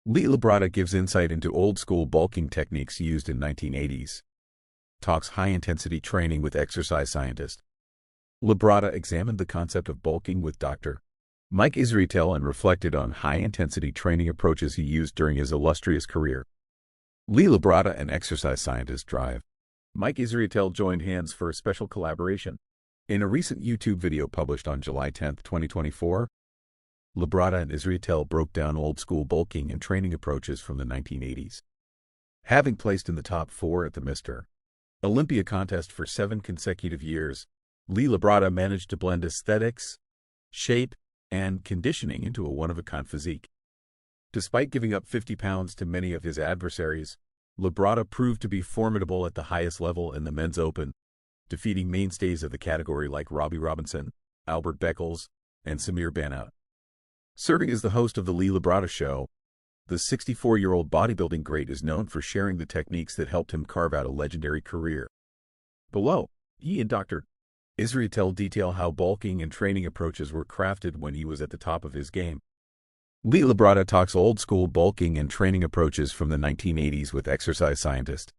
Labrada gives insight into old-school bulking techniques used in 1980s. Talks high-intensity training with exercise scientist. Labrada examined the concept of bulking with Dr. Mike Israetel and reflected on high-intensity training approaches he used during his illustrious career. Labrada and exercise scientist drive. Mike Israetel joined hands for a special collaboration. In a recent YouTube video published on July 10, 2024, Labrada and Israetel broke down old-school bulking and training approaches from the 1980s. Having placed in the top 4 at the Mr. Olympia contest for 7 consecutive years, Labrada managed to blend aesthetics, shape, and conditioning into a one-of-a-kind physique. Despite giving up 50 pounds to many of his adversaries, Labrada proved to be formidable at the highest level in the men's open, defeating mainstays of the category like Robbie Robinson, Albert Beckles, and Samir Banat. Serving as the host of the Labrada Show, the 64-year-old bodybuilding great is known for sharing the techniques that helped him carve out a legendary career. Below, he and Dr. Israetel detail how bulking and training approaches were crafted when he was at the top of his game. Labrada talks old-school bulking and training approaches from the 1980s with exercise scientist.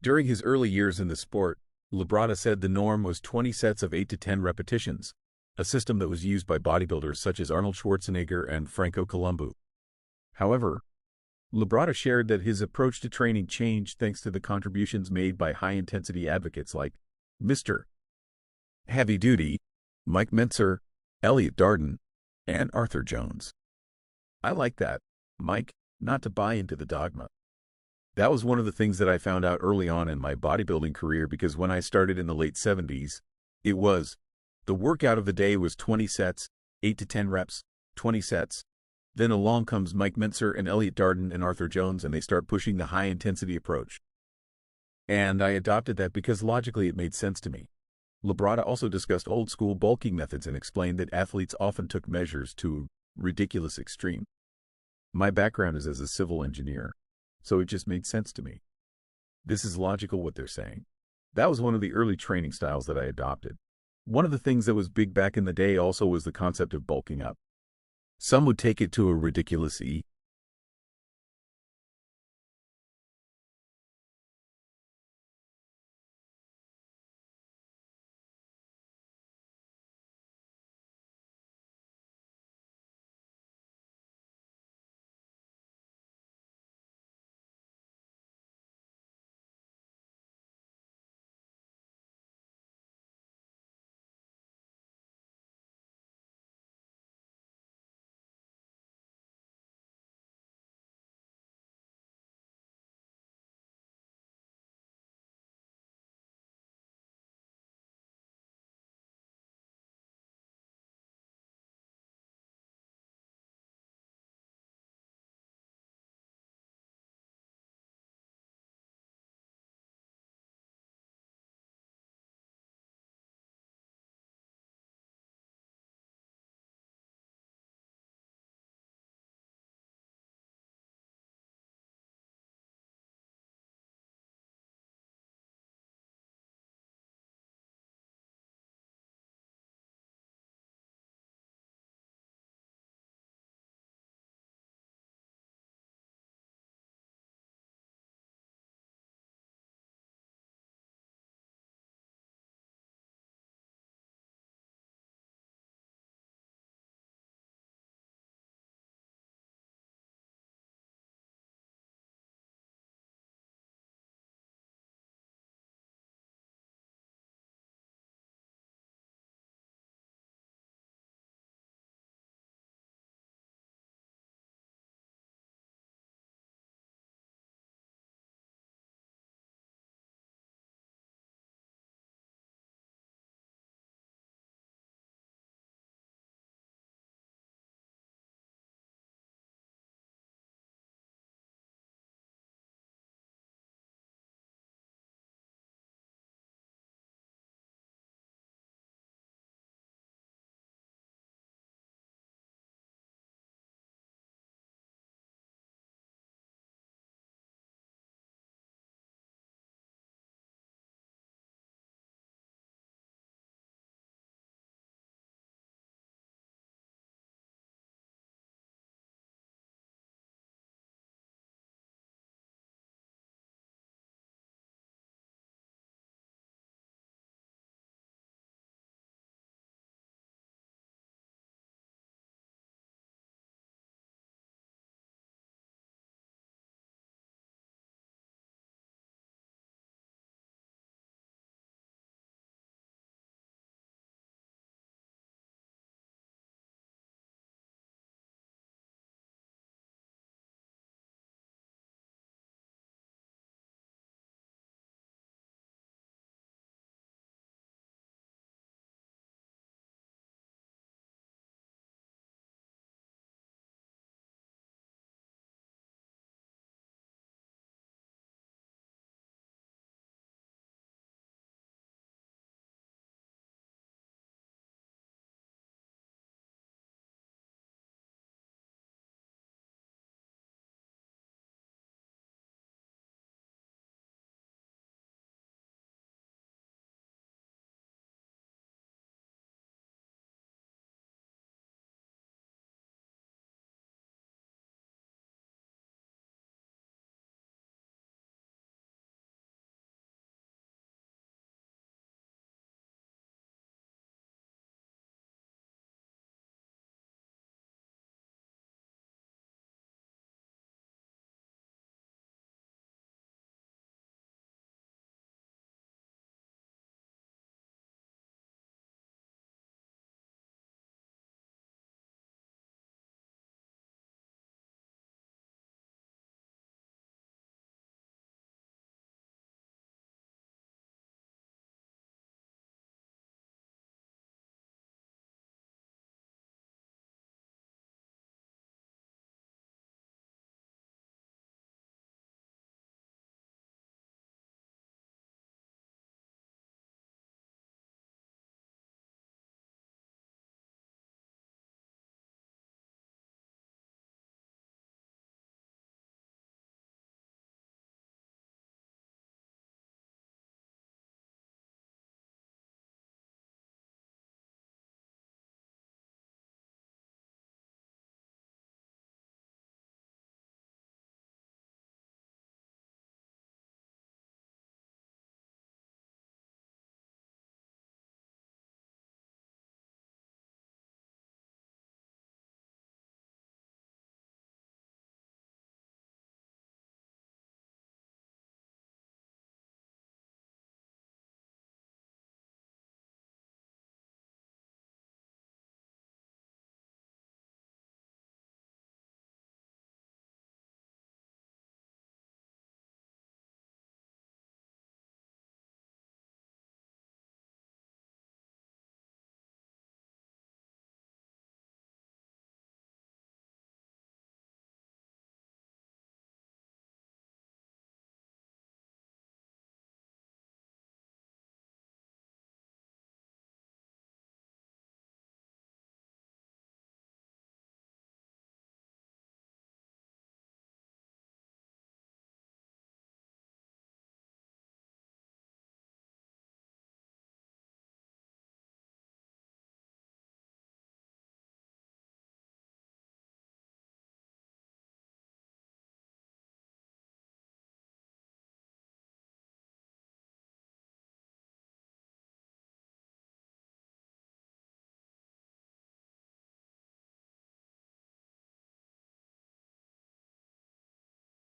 During his early years in the sport, Labrada said the norm was 20 sets of 8 to 10 repetitions, a system that was used by bodybuilders such as Arnold Schwarzenegger and Franco Columbu. However, Labrada shared that his approach to training changed thanks to the contributions made by high-intensity advocates like Mr. Heavy Duty, Mike Mentzer, Elliot Darden, and Arthur Jones. I like that, Mike, not to buy into the dogma. That was one of the things that I found out early on in my bodybuilding career, because when I started in the late 70s, it was, the workout of the day was 20 sets, 8 to 10 reps, 20 sets. Then along comes Mike Mentzer and Elliot Darden and Arthur Jones, and they start pushing the high-intensity approach. And I adopted that because logically it made sense to me. Labrada also discussed old-school bulking methods and explained that athletes often took measures to a ridiculous extreme. My background is as a civil engineer, so it just made sense to me. This is logical what they're saying. That was one of the early training styles that I adopted. One of the things that was big back in the day also was the concept of bulking up. Some would take it to a ridiculous